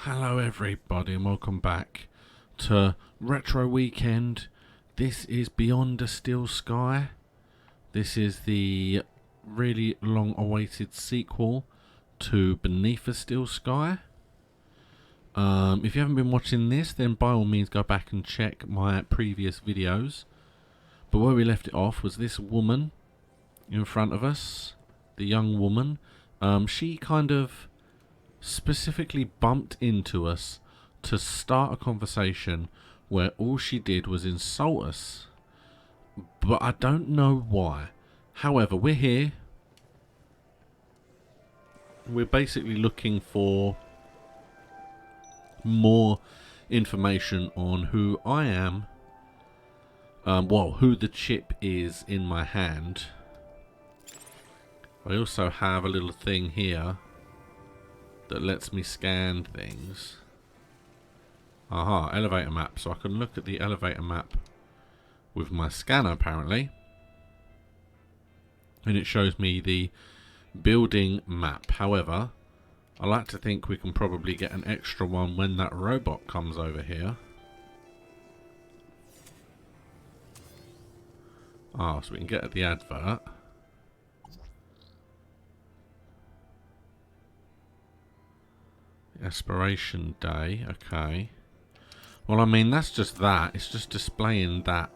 Hello everybody and welcome back to Retro Weekend. This is Beyond a Steel Sky. This is the really long awaited sequel to Beneath a Steel Sky. If you haven't been watching this, then by all means go back and check my previous videos. But where we left it off was this woman in front of us, the young woman. She kind of specifically bumped into us to start a conversation where all she did was insult us, but I don't know why. However, we're here. We're basically looking for more information on who I am, who the chip is in my hand. I also have a little thing here that lets me scan things. Aha, elevator map. So I can look at the elevator map with my scanner apparently. And it shows me the building map. However, I like to think we can probably get an extra one when that robot comes over here. Ah, so we can get at the advert. Aspiration day, okay. Well, I mean, that's just that. It's just displaying that.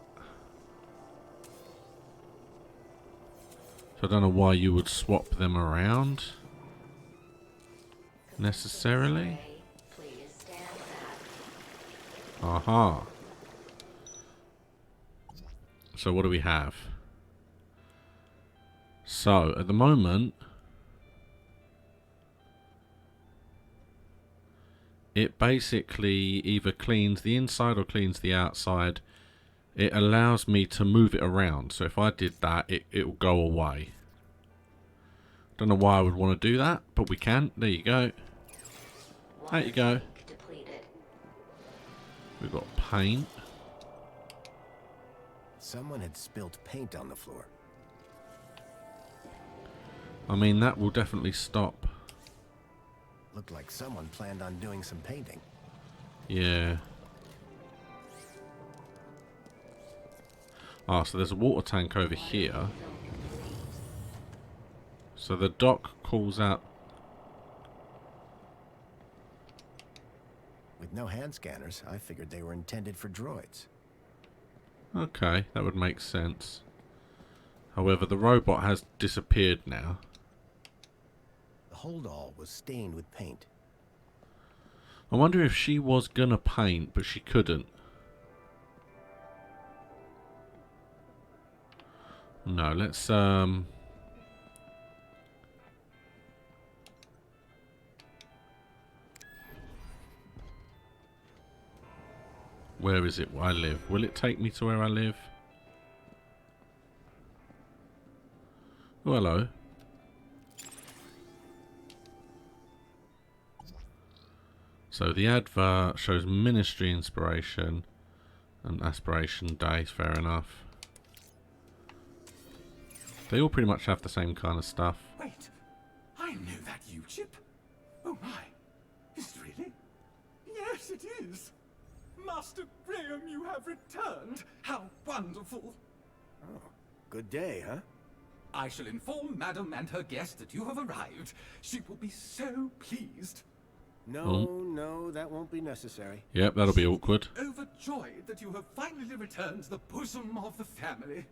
So I don't know why you would swap them around necessarily. Aha. So what do we have? So at the moment, it basically either cleans the inside or cleans the outside. It allows me to move it around. So if I did that, it will go away. Don't know why I would want to do that, but we can. There you go. There you go. We've got paint. Someone had spilt paint on the floor. I mean, that will definitely stop. Looked like someone planned on doing some painting. Yeah. Ah, so there's a water tank over here. So the dock calls out. With no hand scanners, I figured they were intended for droids. Okay, that would make sense. However, the robot has disappeared now. The holdall was stained with paint. I wonder if she was gonna paint, but she couldn't. No, let's where is it where I live? Will it take me to where I live? Oh, hello. So the advert shows ministry inspiration and aspiration days, fair enough. They all pretty much have the same kind of stuff. Wait, I know that you, Chip. Oh my, is it really? Yes, it is. Master Graham, you have returned. How wonderful. Oh, good day, huh? I shall inform Madam and her guest that you have arrived. She will be so pleased. No, that won't be necessary. Yep, that'll be awkward. Overjoyed that you have finally returned to the bosom of the family.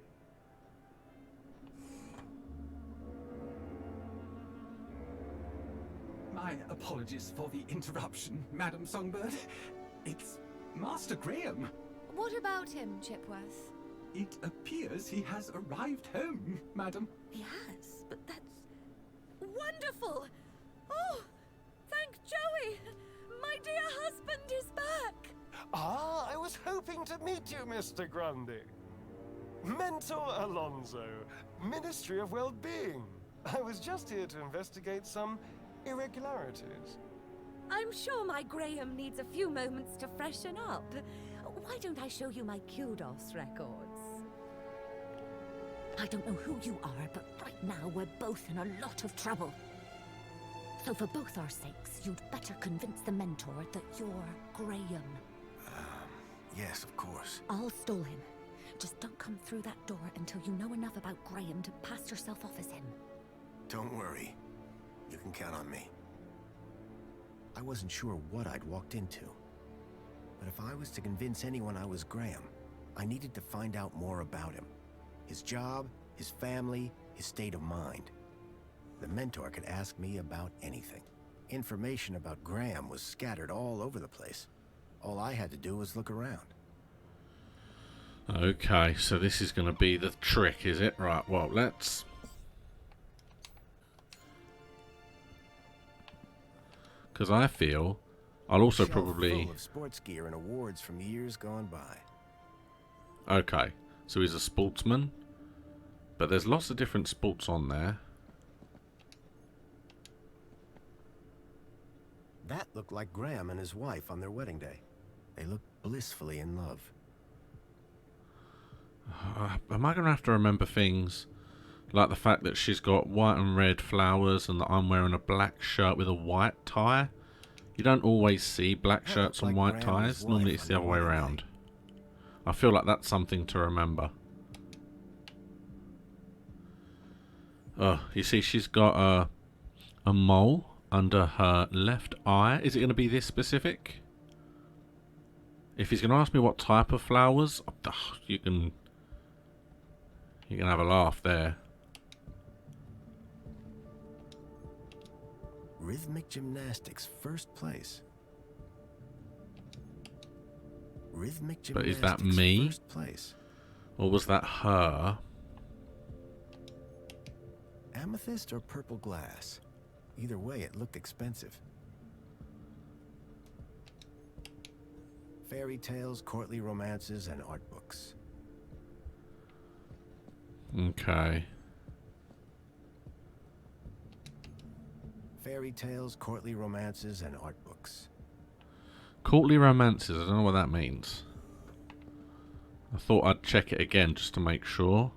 My apologies for the interruption, Madam Songbird. It's Master Graham. What about him, Chipworth? It appears he has arrived home, Madam. He has, but that's wonderful! Oh, thank Joey! My dear husband is back! Ah, I was hoping to meet you, Mr. Grundy. Mentor Alonso, Ministry of Well-Being. I was just here to investigate some irregularities. I'm sure my Graham needs a few moments to freshen up. Why don't I show you my kudos records? I don't know who you are, but right now we're both in a lot of trouble. So for both our sakes, you'd better convince the mentor that you're Graham. Yes, of course. I'll stall him. Just don't come through that door until you know enough about Graham to pass yourself off as him. Don't worry. You can count on me. I wasn't sure what I'd walked into. But if I was to convince anyone I was Graham, I needed to find out more about him. His job, his family, his state of mind. The mentor could ask me about anything. Information about Graham was scattered all over the place. All I had to do was look around. Okay, so this is going to be the trick, is it? Right, well, let's... Because I feel I'll also Shelf probably... full of sports gear and awards from years gone by. Okay, so he's a sportsman. But there's lots of different sports on there. That looked like Graham and his wife on their wedding day. They looked blissfully in love. Am I going to have to remember things like the fact that she's got white and red flowers and that I'm wearing a black shirt with a white tie? You don't always see black shirts and white ties. Normally it's the other way around. I feel like that's something to remember. Oh, you see she's got a mole under her left eye. Is it going to be this specific? If he's going to ask me what type of flowers, you can have a laugh there. Rhythmic gymnastics, first place. Rhythmic gymnastics, But is that me? first place. Or was that her? Amethyst or purple glass? Either way, it looked expensive. Fairy tales, courtly romances, and art books. Okay. Fairy tales, courtly romances, and art books. Courtly romances, I don't know what that means. I thought I'd check it again just to make sure.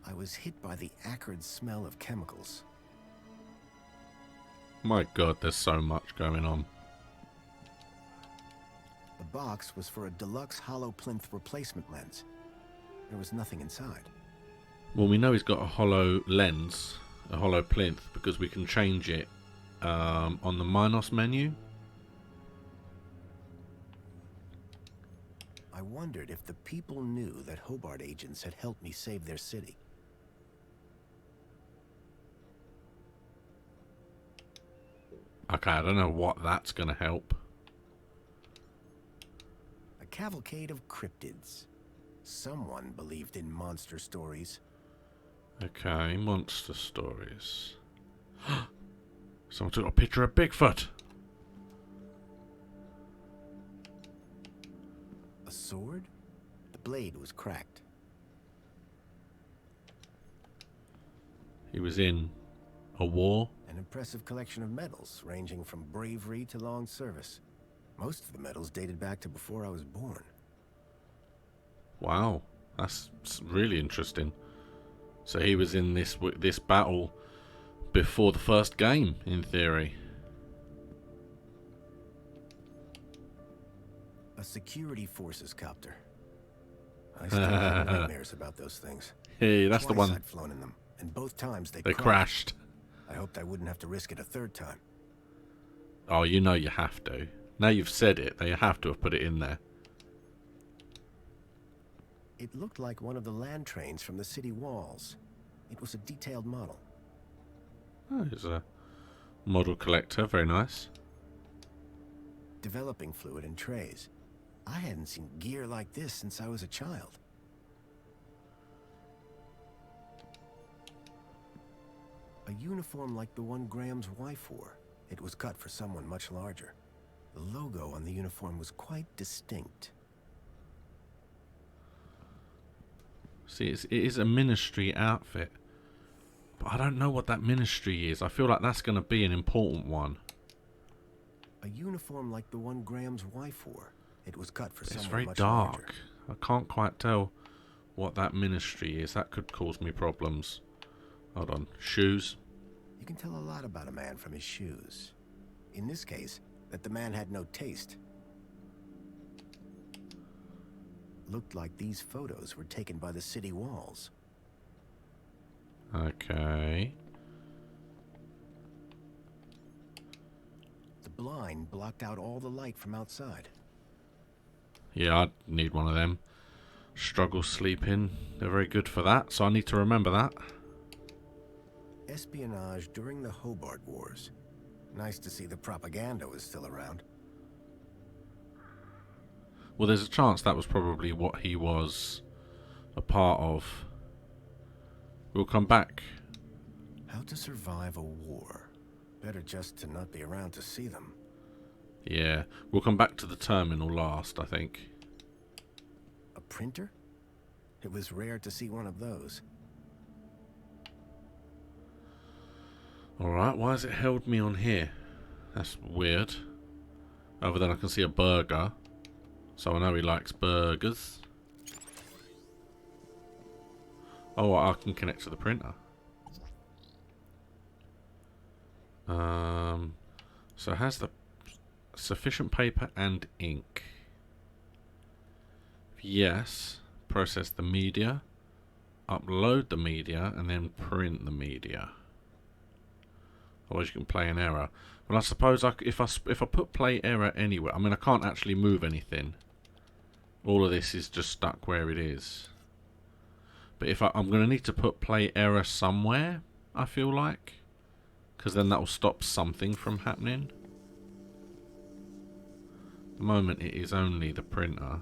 I was hit by the acrid smell of chemicals. My god, there's so much going on. The box was for a deluxe hollow plinth replacement lens. There was nothing inside. Well, we know he's got a hollow lens, a hollow plinth, because we can change it on the Minos menu. I wondered if the people knew that Hobart agents had helped me save their city. Okay, I don't know what that's going to help. A cavalcade of cryptids. Someone believed in monster stories. Okay, monster stories. Someone took a picture of Bigfoot. A sword? The blade was cracked. He was in a war. An impressive collection of medals, ranging from bravery to long service. Most of the medals dated back to before I was born. Wow, that's really interesting. So he was in this battle before the first game, in theory. A security forces copter. I still have nightmares about those things. Hey, that's the Twice one. I'd flown in them, and both times they Crashed. I hoped I wouldn't have to risk it a third time. Oh, you know you have to. Now you've said it, they have to have put it in there. It looked like one of the land trains from the city walls. It was a detailed model. Oh, he's a model collector, very nice. Developing fluid in trays. I hadn't seen gear like this since I was a child. A uniform like the one Graham's wife wore. It was cut for someone much larger. The logo on the uniform was quite distinct. See, it is a ministry outfit. But I don't know what that ministry is. I feel like that's going to be an important one. A uniform like the one Graham's wife wore. It was cut for It's someone very much dark. larger. I can't quite tell what that ministry is. That could cause me problems. Hold on. Shoes. You can tell a lot about a man from his shoes. In this case, that the man had no taste. Looked like these photos were taken by the city walls. Okay. The blind blocked out all the light from outside. Yeah, I'd need one of them. Struggle sleeping. They're very good for that, so I need to remember that. Espionage during the Hobart Wars. Nice to see the propaganda was still around. Well, there's a chance that was probably what he was a part of. We'll come back. How to survive a war. Better just to not be around to see them. Yeah, we'll come back to the terminal last, I think. A printer? It was rare to see one of those. Alright, why has it held me on here? That's weird. Other than I can see a burger. So I know he likes burgers. Oh, I can connect to the printer. So it has the sufficient paper and ink. Yes. Process the media. Upload the media and then print the media. Otherwise you can play an error. Well, I suppose if I put play error anywhere, I mean I can't actually move anything. All of this is just stuck where it is. But if I'm going to need to put play error somewhere, I feel like, because then that will stop something from happening. At the moment it is only the printer.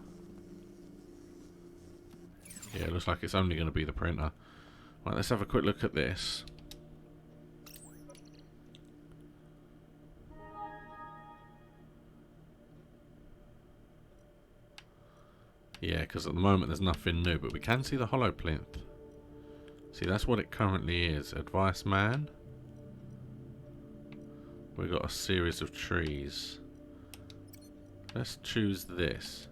Yeah, it looks like it's only going to be the printer. Right, let's have a quick look at this. Yeah, because at the moment there's nothing new, but we can see the hollow plinth. See, that's what it currently is. Advice man. We've got a series of trees. Let's choose this.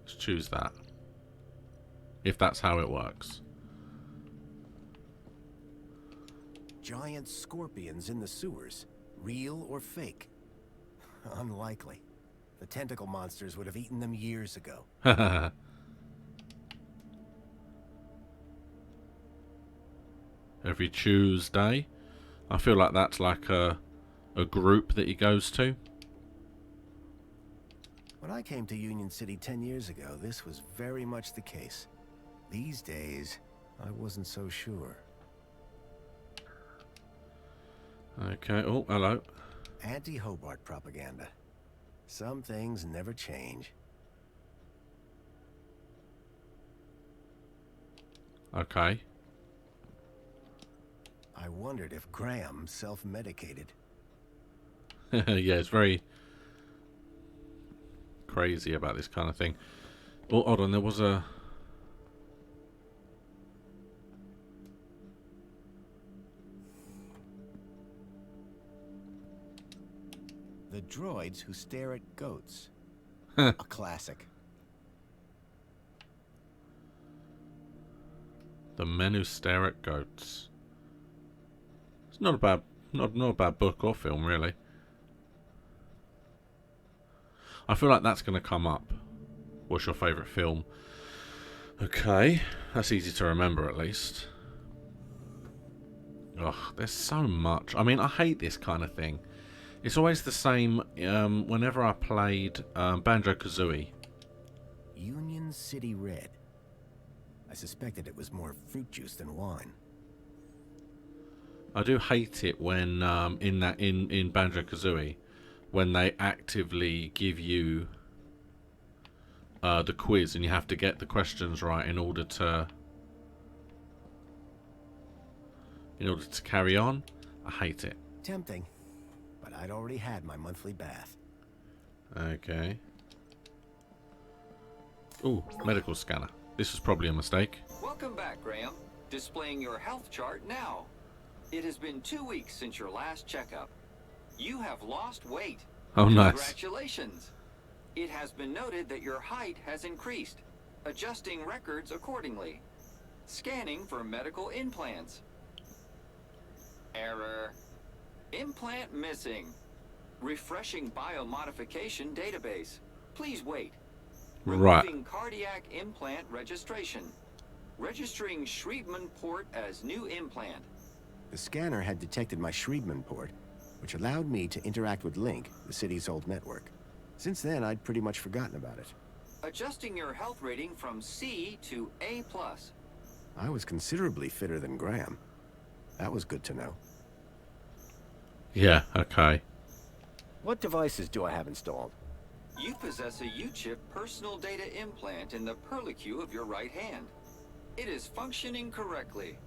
Let's choose that. If that's how it works. Giant scorpions in the sewers. Real or fake? Unlikely. The tentacle monsters would have eaten them years ago. Every Tuesday. I feel like that's like a group that he goes to. When I came to Union City 10 years ago, this was very much the case. These days, I wasn't so sure. Okay, oh, hello. Anti-Hobart propaganda. Some things never change. Okay. I wondered if Graham self-medicated. Yeah, it's very crazy about this kind of thing. Oh, hold on, there was a... The droids who stare at goats. A classic. The Men Who Stare at Goats. It's not a bad, not a bad book or film, really. I feel like that's going to come up. What's your favourite film? Okay, that's easy to remember at least. Ugh, there's so much. I mean, I hate this kind of thing. It's always the same whenever I played Banjo-Kazooie. Union City Red. I suspected it was more fruit juice than wine. I do hate it when in Banjo-Kazooie when they actively give you the quiz and you have to get the questions right in order to carry on. I hate it. Tempting, but I'd already had my monthly bath. Okay. Ooh, medical scanner. This was probably a mistake. Welcome back, Graham. Displaying your health chart now. It has been 2 weeks since your last checkup. You have lost weight. Oh, nice. Congratulations. It has been noted that your height has increased, adjusting records accordingly. Scanning for medical implants. Error. Implant missing. Refreshing biomodification database. Please wait. Right. Removing cardiac implant registration. Registering Schriebman port as new implant. The scanner had detected my Schriebman port, which allowed me to interact with Link, the city's old network. Since then, I'd pretty much forgotten about it. Adjusting your health rating from C to A+. I was considerably fitter than Graham. That was good to know. Yeah, okay. What devices do I have installed? You possess a U-chip personal data implant in the perlicue of your right hand. It is functioning correctly.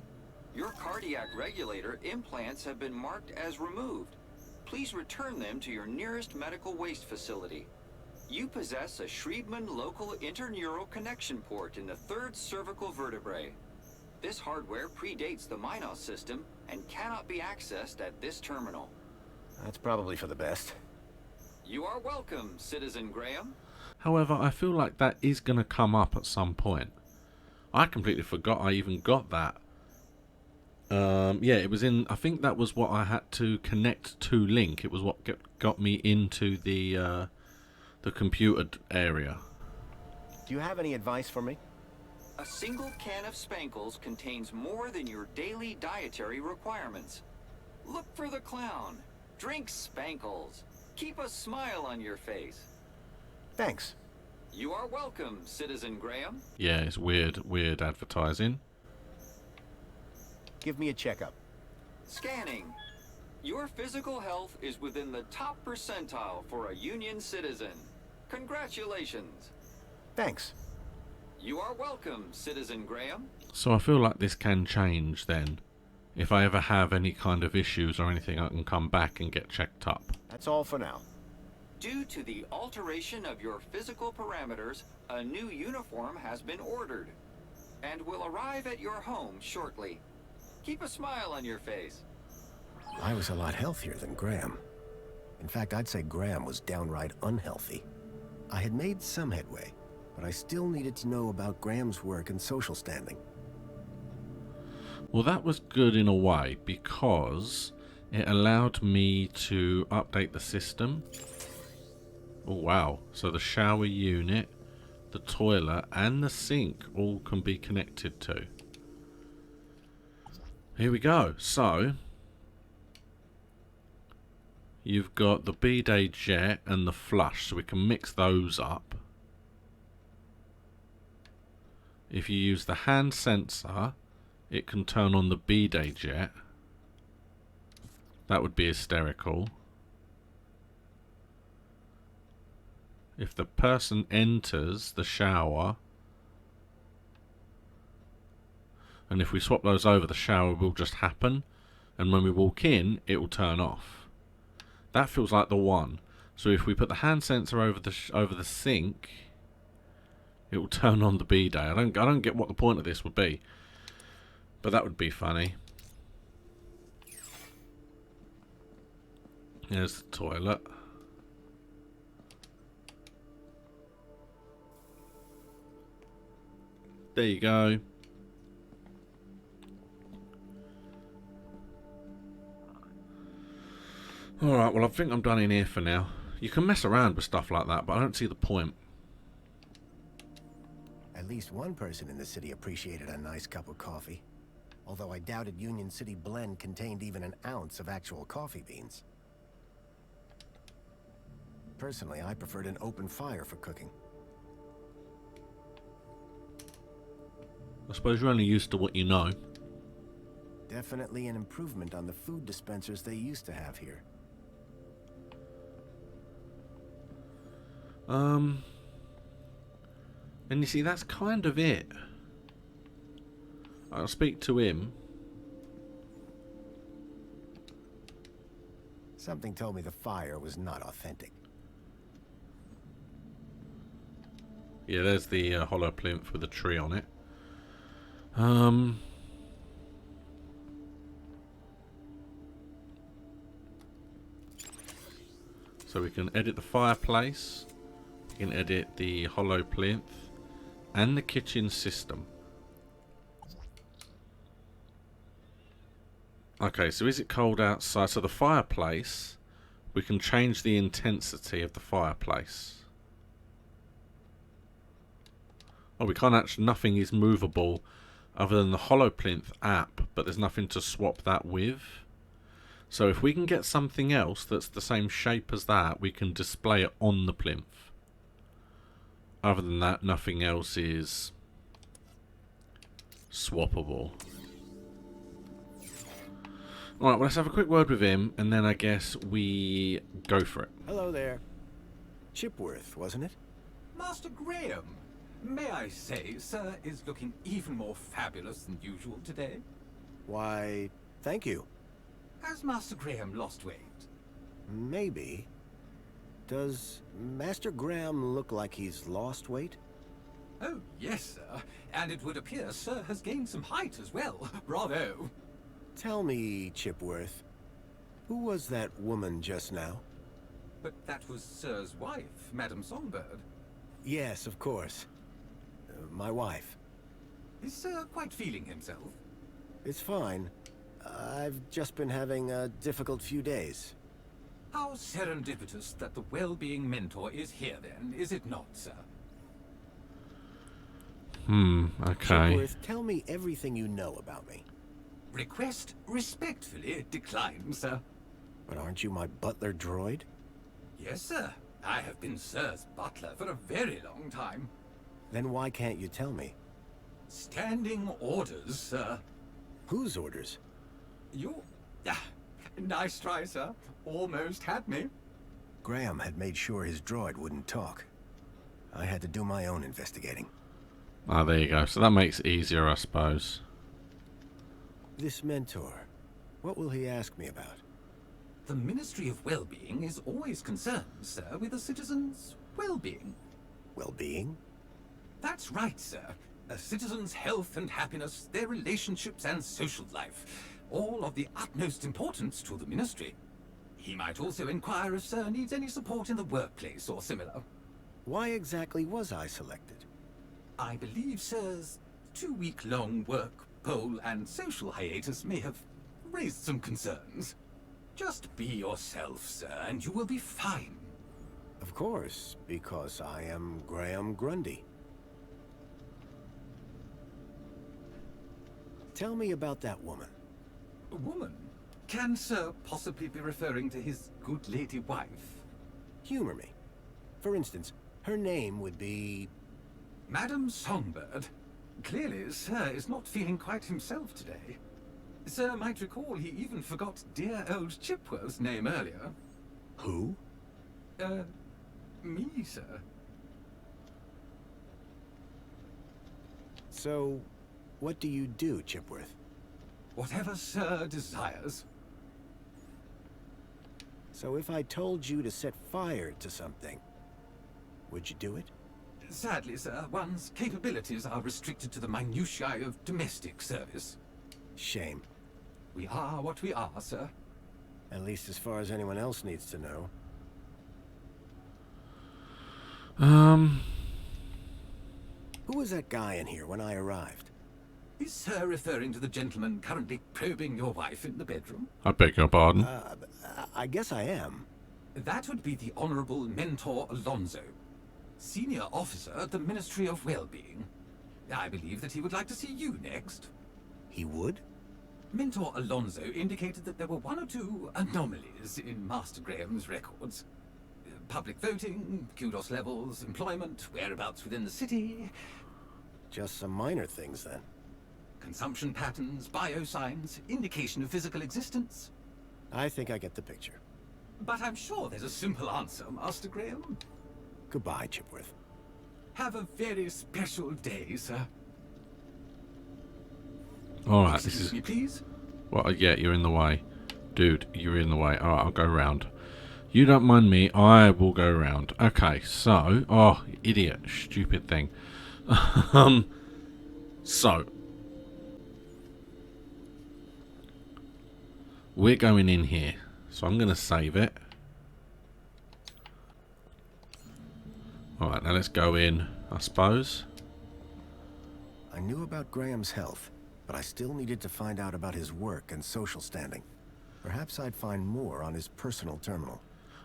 Your cardiac regulator implants have been marked as removed. Please return them to your nearest medical waste facility. You possess a Schriebman local interneural connection port in the third cervical vertebrae. This hardware predates the Minos system and cannot be accessed at this terminal. That's probably for the best. You are welcome, Citizen Graham. However, I feel like that is going to come up at some point. I completely forgot I even got that. Yeah, it was in... I think that was what I had to connect to Link. It was what got me into the computer area. Do you have any advice for me? A single can of Spankles contains more than your daily dietary requirements. Look for the clown. Drink Spankles. Keep a smile on your face. Thanks. You are welcome, Citizen Graham. Yeah, it's weird advertising. Give me a checkup. Scanning. Your physical health is within the top percentile for a Union citizen. Congratulations. Thanks. You are welcome, Citizen Graham. So I feel like this can change then. If I ever have any kind of issues or anything, I can come back and get checked up. That's all for now. Due to the alteration of your physical parameters, a new uniform has been ordered and will arrive at your home shortly. Keep a smile on your face. I was a lot healthier than Graham. In fact, I'd say Graham was downright unhealthy. I had made some headway, but I still needed to know about Graham's work and social standing. Well, that was good in a way because it allowed me to update the system. Oh wow, so the shower unit, the toilet and the sink all can be connected to. Here we go. So you've got the bidet jet and the flush, so we can mix those up. If you use the hand sensor, it can turn on the bidet jet. That would be hysterical. If the person enters the shower, and if we swap those over, the shower will just happen, and when we walk in, it will turn off. That feels like the one. So if we put the hand sensor over the sink, it will turn on the bidet. I don't get what the point of this would be, but that would be funny. There's the toilet. There you go. Alright, well I think I'm done in here for now. You can mess around with stuff like that, but I don't see the point. At least one person in the city appreciated a nice cup of coffee. Although I doubted Union City blend contained even an ounce of actual coffee beans. Personally, I preferred an open fire for cooking. I suppose you're only used to what you know. Definitely an improvement on the food dispensers they used to have here. And you see, that's kind of it. I'll speak to him. Something told me the fire was not authentic. Yeah, there's the hollow plinth with a tree on it. So we can edit the fireplace, we can edit the hollow plinth and the kitchen system. Okay, so is it cold outside? So the fireplace, we can change the intensity of the fireplace. Oh, we can't actually, nothing is movable other than the hollow plinth app, but there's nothing to swap that with. So if we can get something else that's the same shape as that, we can display it on the plinth. Other than that, nothing else is swappable. Alright, well, let's have a quick word with him, and then I guess we go for it. Hello there. Chipworth, wasn't it? Master Graham, may I say, sir is looking even more fabulous than usual today. Why, thank you. Has Master Graham lost weight? Maybe. Does Master Graham look like he's lost weight? Oh, yes, sir. And it would appear sir has gained some height as well. Bravo. Tell me, Chipworth, who was that woman just now? But that was sir's wife, Madame Songbird. Yes, of course. My wife. Is sir quite feeling himself? It's fine. I've just been having a difficult few days. How serendipitous that the well-being mentor is here then, is it not, sir? Okay. Chipworth, tell me everything you know about me. Request respectfully declined, sir. But aren't you my butler droid? Yes, sir. I have been sir's butler for a very long time. Then why can't you tell me? Standing orders, sir. Whose orders? You... nice try, sir. Almost had me. Graham had made sure his droid wouldn't talk. I had to do my own investigating. Ah, there you go. So that makes it easier, I suppose. This mentor, what will he ask me about? The Ministry of Well-being is always concerned, sir, with a citizen's well-being. Well-being? That's right, sir. A citizen's health and happiness, their relationships and social life. All of the utmost importance to the Ministry. He might also inquire if sir needs any support in the workplace or similar. Why exactly was I selected? I believe sir's 2-week-long work, poll and social hiatus may have raised some concerns. Just be yourself, sir, and you will be fine. Of course, because I am Graham Grundy. Tell me about that woman. A woman? Can sir possibly be referring to his good lady wife? Humor me. For instance, her name would be... Madame Songbird. Clearly, sir is not feeling quite himself today. Sir might recall he even forgot dear old Chipworth's name earlier. Who? Me, sir. So, what do you do, Chipworth? Whatever sir desires. So if I told you to set fire to something, would you do it? Sadly, sir, one's capabilities are restricted to the minutiae of domestic service. Shame. We are what we are, sir. At least as far as anyone else needs to know. Who was that guy in here when I arrived? Is sir referring to the gentleman currently probing your wife in the bedroom? I beg your pardon. I guess I am. That would be the Honorable Mentor Alonso, Senior Officer at the Ministry of Well-being. I believe that he would like to see you next. He would? Mentor Alonso indicated that there were 1 or 2 anomalies in Master Graham's records. Public voting, kudos levels, employment, whereabouts within the city. Just some minor things, then. Consumption patterns, biosigns, indication of physical existence. I think I get the picture. But I'm sure there's a simple answer, Master Graham. Goodbye, Chipworth. Have a very special day, sir. Alright, this Excuse is... me, please. Well, yeah, you're in the way. Dude, you're in the way. Alright, I'll go round. You don't mind me, I will go round. Okay, so... Oh, idiot. Stupid thing. So... We're going in here. So I'm going to save it. Alright, now let's go in, I suppose. I knew about Graham's health. but I still needed to find out about his work and social standing. Perhaps I'd find more on his personal terminal.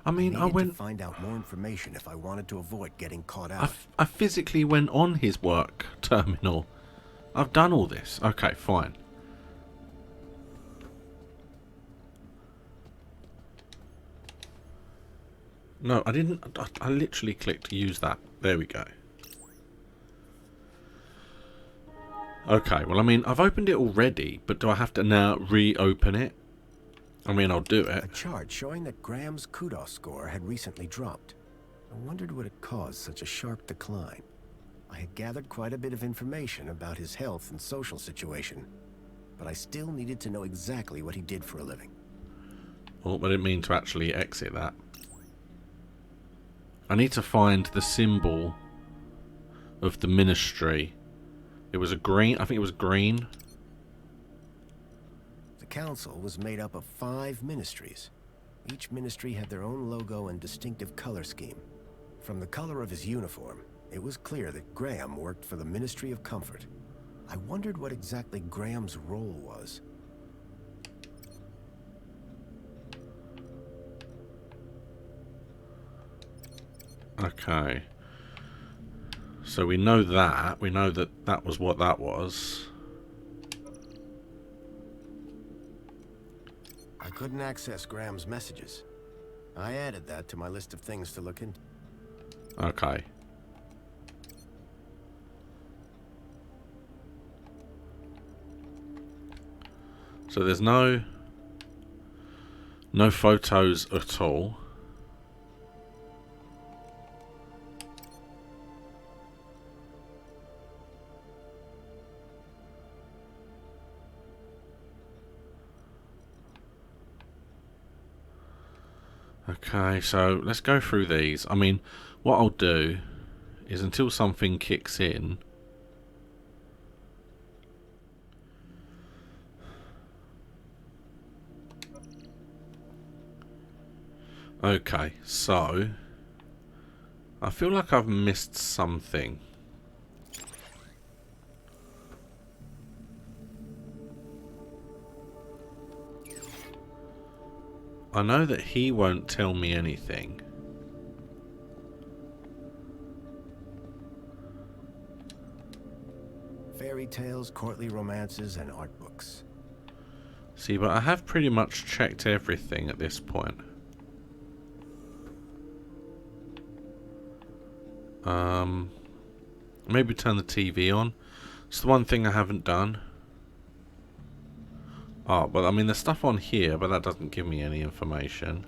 I mean, I needed went... to find out more information if I wanted to avoid getting caught out. I physically went on his work terminal. I've done all this. Okay, fine. No, I didn't. I literally clicked use that. There we go. Okay, well, I mean, I've opened it already, but do I have to now reopen it? I mean, I'll do it. A chart showing that Graham's kudos score had recently dropped. I wondered what had caused such a sharp decline. I had gathered quite a bit of information about his health and social situation, but I still needed to know exactly what he did for a living. Oh, I didn't mean to actually exit that. I need to find the symbol of the ministry. It was a green, I think it was green. The council was made up of 5 ministries. Each ministry had their own logo and distinctive color scheme. From the color of his uniform, it was clear that Graham worked for the Ministry of Comfort. I wondered what exactly Graham's role was. Okay. So we know that. We know that that was what that was. I couldn't access Graham's messages. I added that to my list of things to look into. Okay. So there's no photos at all. Okay, so let's go through these. I mean, what I'll do is until something kicks in, okay, so I feel like I've missed something. I know that he won't tell me anything. Fairy tales, courtly romances, and art books. See, but I have pretty much checked everything at this point. Maybe turn the TV on. It's the one thing I haven't done. Oh, but I mean, there's stuff on here, but that doesn't give me any information.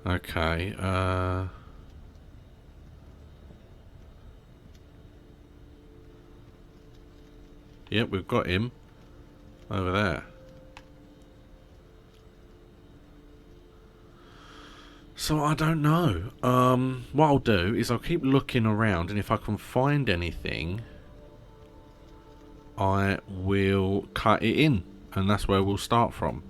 Okay, yep, we've got him over there. So I don't know. What I'll do is I'll keep looking around, and if I can find anything, I will cut it in, and that's where we'll start from.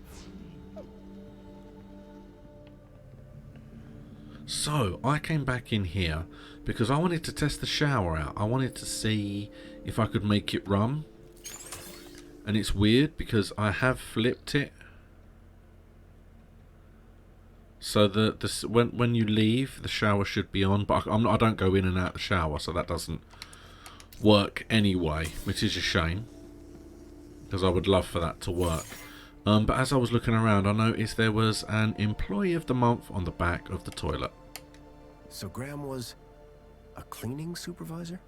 So I came back in here because I wanted to test the shower out. I wanted to see if I could make it run. And it's weird because I have flipped it so that when you leave, the shower should be on, but I don't go in and out the shower, so that doesn't work anyway, which is a shame because I would love for that to work. But as I was looking around, I noticed there was an Employee of the Month on the back of the toilet. So Graham was a cleaning supervisor?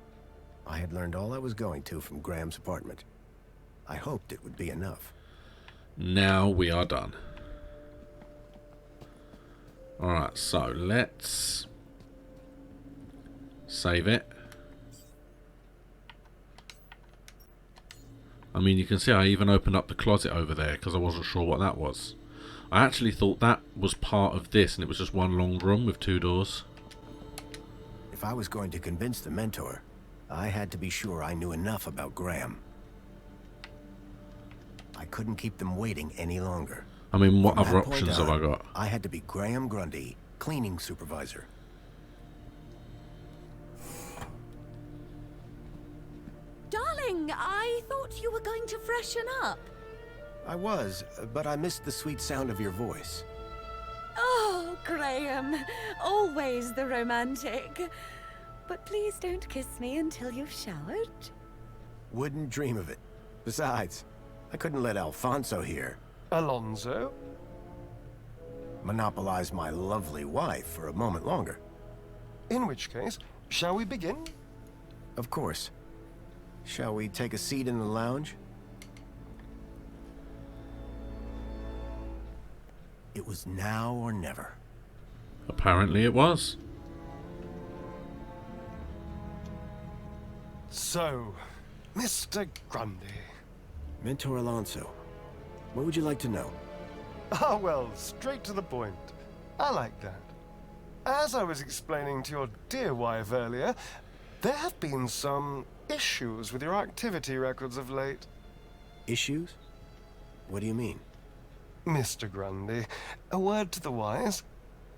I had learned all I was going to from Graham's apartment. I hoped it would be enough. Now we are done. Alright, so let's save it. I mean, you can see I even opened up the closet over there because I wasn't sure what that was. I actually thought that was part of this and it was just one long room with 2 doors. If I was going to convince the mentor, I had to be sure I knew enough about Graham. I couldn't keep them waiting any longer. I mean, what From other that point options have I on, got? I had to be Graham Grundy, cleaning supervisor. Darling, I thought you were going to freshen up. I was, but I missed the sweet sound of your voice. Oh, Graham, always the romantic. But please don't kiss me until you've showered. Wouldn't dream of it. Besides, I couldn't let Alfonso here Alonso? monopolize my lovely wife for a moment longer. In which case, shall we begin? Of course. Shall we take a seat in the lounge? It was now or never. Apparently it was. So, Mr. Grundy. Mentor Alonso, what would you like to know? Ah, well, straight to the point. I like that. As I was explaining to your dear wife earlier, there have been some issues with your activity records of late. Issues? What do you mean? Mr. Grundy, a word to the wise.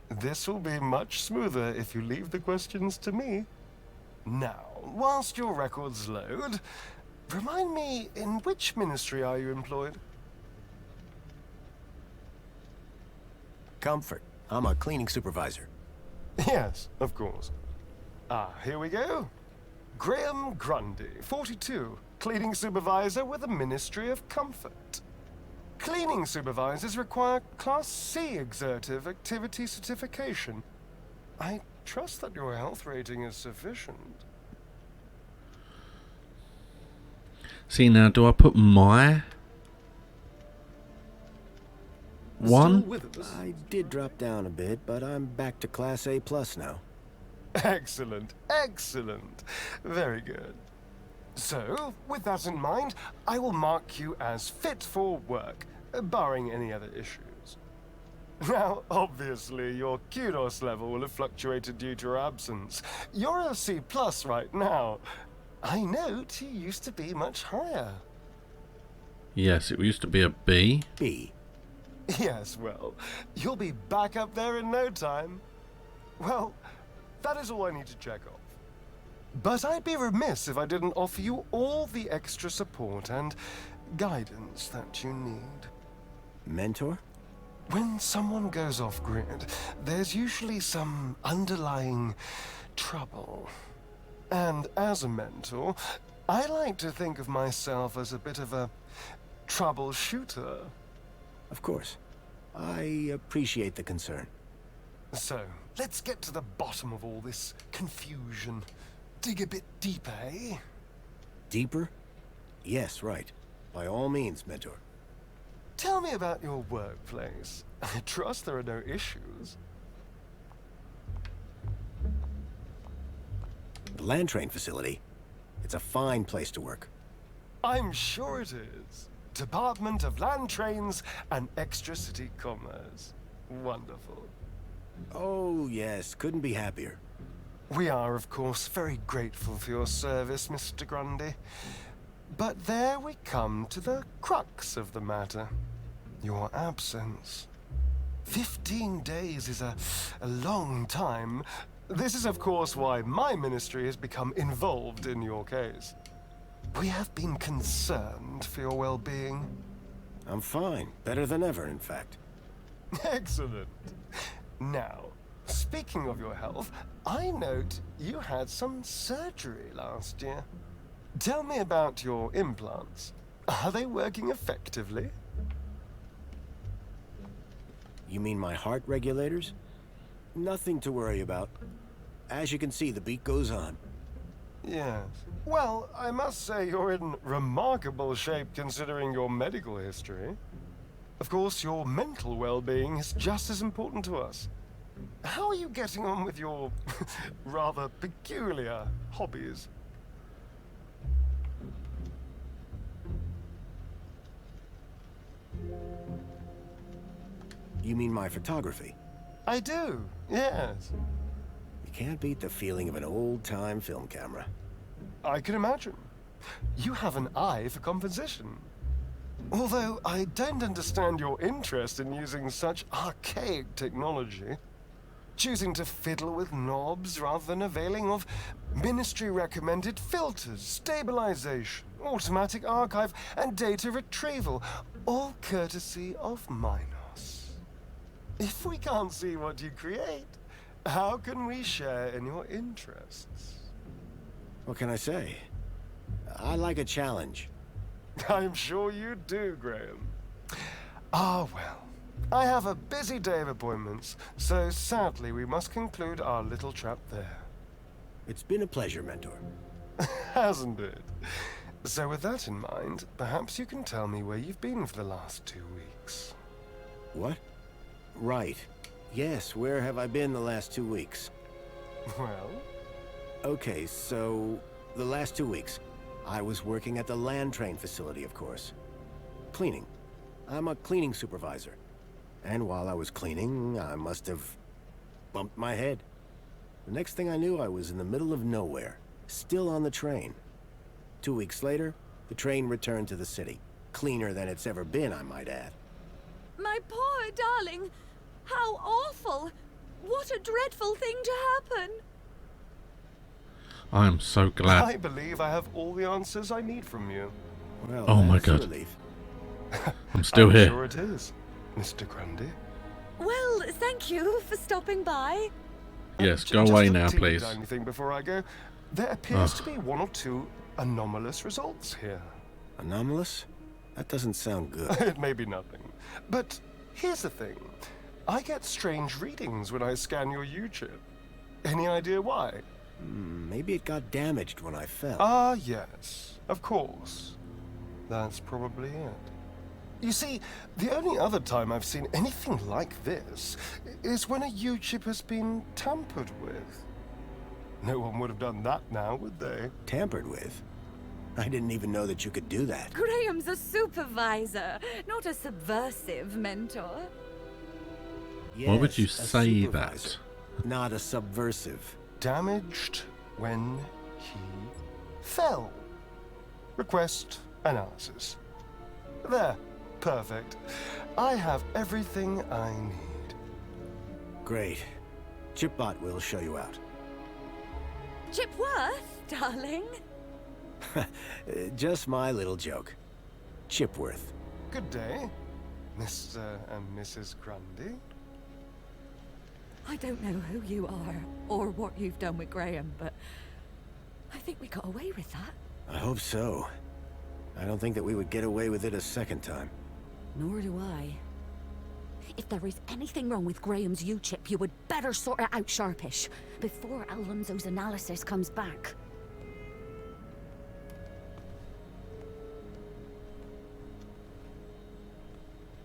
This will be much smoother if you leave the questions to me. Now, whilst your records load, remind me, in which ministry are you employed? Comfort. I'm a cleaning supervisor. Yes, of course. Ah, here we go. Graham Grundy, 42, cleaning supervisor with the Ministry of Comfort. Cleaning supervisors require Class C exertive activity certification. I trust that your health rating is sufficient. See, now, do I put my one? Still with us? I did drop down a bit, but I'm back to Class A+ now. Excellent, excellent. Very good. So, with that in mind, I will mark you as fit for work, barring any other issues. Now, obviously, your kudos level will have fluctuated due to your absence. You're a C+ right now. I note you used to be much higher. Yes, it used to be a B. B. Yes, well, you'll be back up there in no time. Well, that is all I need to check off. But I'd be remiss if I didn't offer you all the extra support and guidance that you need. Mentor? When someone goes off-grid, there's usually some underlying trouble. And as a mentor, I like to think of myself as a bit of a troubleshooter. Of course. I appreciate the concern. So, let's get to the bottom of all this confusion. Dig a bit deeper, eh? Deeper? Yes, right. By all means, Mentor. Tell me about your workplace. I trust there are no issues. The land train facility. It's a fine place to work. I'm sure it is. Department of Land Trains and Extra-City Commerce. Wonderful. Oh, yes. Couldn't be happier. We are, of course, very grateful for your service, Mr. Grundy. But there we come to the crux of the matter. Your absence. 15 days is a long time. This is, of course, why my ministry has become involved in your case. We have been concerned for your well-being. I'm fine. Better than ever, in fact. Excellent. Now, speaking of your health, I note you had some surgery last year. Tell me about your implants. Are they working effectively? You mean my heart regulators? Nothing to worry about. As you can see, the beat goes on. Yes. Well, I must say you're in remarkable shape considering your medical history. Of course, your mental well-being is just as important to us. How are you getting on with your rather peculiar hobbies? You mean my photography? I do, yes. You can't beat the feeling of an old-time film camera. I can imagine. You have an eye for composition. Although I don't understand your interest in using such archaic technology. Choosing to fiddle with knobs rather than availing of ministry-recommended filters, stabilization, automatic archive, and data retrieval, all courtesy of Minos. If we can't see what you create, how can we share in your interests? What can I say? I like a challenge. I'm sure you do, Graham. Ah, well. I have a busy day of appointments, so sadly we must conclude our little chat there. It's been a pleasure, Mentor. Hasn't it? So with that in mind, perhaps you can tell me where you've been for the last 2 weeks. What? Right. Yes, where have I been the last 2 weeks? Well? Okay, so the last 2 weeks, I was working at the land train facility, of course. Cleaning. I'm a cleaning supervisor. And while I was cleaning, I must have bumped my head. The next thing I knew, I was in the middle of nowhere, still on the train. 2 weeks later, the train returned to the city. Cleaner than it's ever been, I might add. My poor darling! How awful! What a dreadful thing to happen! I am so glad. I believe I have all the answers I need from you. Well, Oh my that's a God. relief. I'm still I'm here. sure it is, Mr. Grundy. Well, thank you for stopping by. Yes, J- go just away a now, teeny please. tiny thing before I go. There appears to be 1 or 2 anomalous results here. Anomalous? That doesn't sound good. It may be nothing. But here's the thing. I get strange readings when I scan your U-chip. Any idea why? Maybe it got damaged when I fell. Ah, yes. Of course. That's probably it. You see, the only other time I've seen anything like this is when a U-chip has been tampered with. No one would have done that now, would they? Tampered with? I didn't even know that you could do that. Graham's a supervisor, not a subversive mentor. Why would you Yes, a say supervisor, not a subversive. Damaged when he fell. Request analysis. There. Perfect. I have everything I need. Great. Chipbot will show you out. Chipworth, darling. Just my little joke. Chipworth. Good day, Mr. and Mrs. Grundy. I don't know who you are or what you've done with Graham, but I think we got away with that. I hope so. I don't think that we would get away with it a second time. Nor do I. If there is anything wrong with Graham's U-chip, you would better sort it out sharpish, before Alonso's analysis comes back.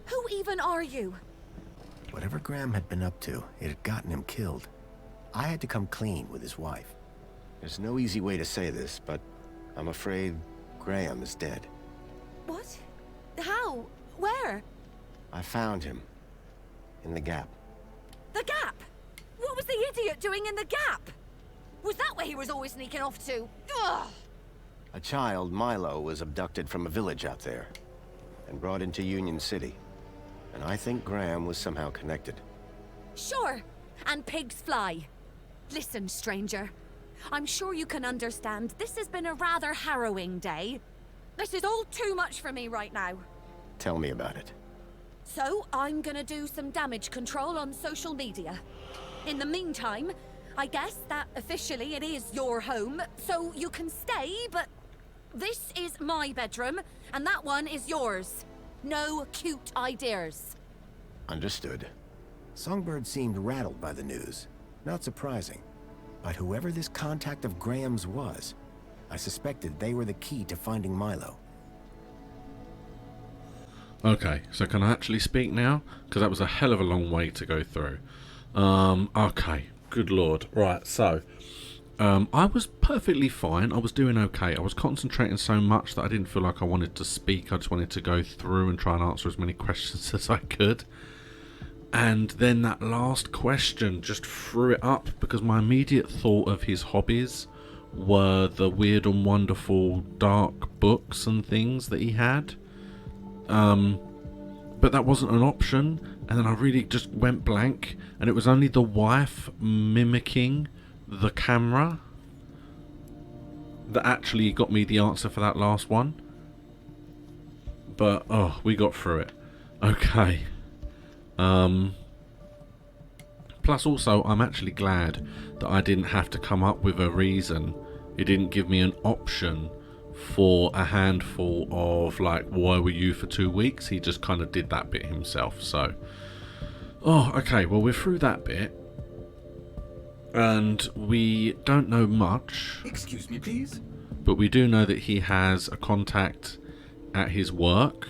Who even are you? Whatever Graham had been up to, it had gotten him killed. I had to come clean with his wife. There's no easy way to say this, but I'm afraid Graham is dead. What? How? Where? I found him. In the Gap. The Gap? What was the idiot doing in the Gap? Was that where he was always sneaking off to? Ugh! A child, Milo, was abducted from a village out there and brought into Union City. And I think Graham was somehow connected. Sure, and pigs fly. Listen, stranger. I'm sure you can understand this has been a rather harrowing day. This is all too much for me right now. Tell me about it. So, I'm gonna do some damage control on social media. In the meantime, I guess that officially it is your home, so you can stay, but this is my bedroom, and that one is yours. No cute ideas. Understood. Songbird seemed rattled by the news. Not surprising. But whoever this contact of Graham's was, I suspected they were the key to finding Milo. Okay, so can I actually speak now? Because that was a hell of a long way to go through. Okay, good lord. Right, so I was perfectly fine. I was doing okay. I was concentrating so much that I didn't feel like I wanted to speak. I just wanted to go through and try and answer as many questions as I could. And then that last question just threw it up, because my immediate thought of his hobbies were the weird and wonderful dark books and things that he had. But that wasn't an option, and then I really just went blank, and it was only the wife mimicking the camera that actually got me the answer for that last one. But oh, we got through it. Okay. Plus also, I'm actually glad that I didn't have to come up with a reason. It didn't give me an option for a handful of, like, why were you for 2 weeks? He just kind of did that bit himself. So, oh, okay, well, we're through that bit. And we don't know much. Excuse me, please. But we do know that he has a contact at his work.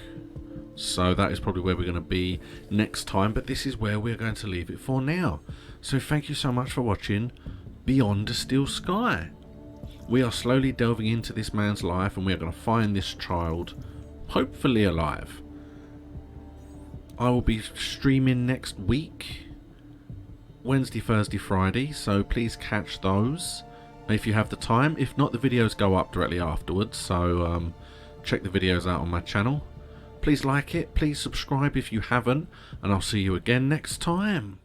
So that is probably where we're going to be next time. But this is where we're going to leave it for now. So thank you so much for watching Beyond a Steel Sky. We are slowly delving into this man's life, and we are going to find this child, hopefully alive. I will be streaming next week, Wednesday, Thursday, Friday, so please catch those if you have the time. If not, the videos go up directly afterwards, so check the videos out on my channel. Please like it, please subscribe if you haven't, and I'll see you again next time.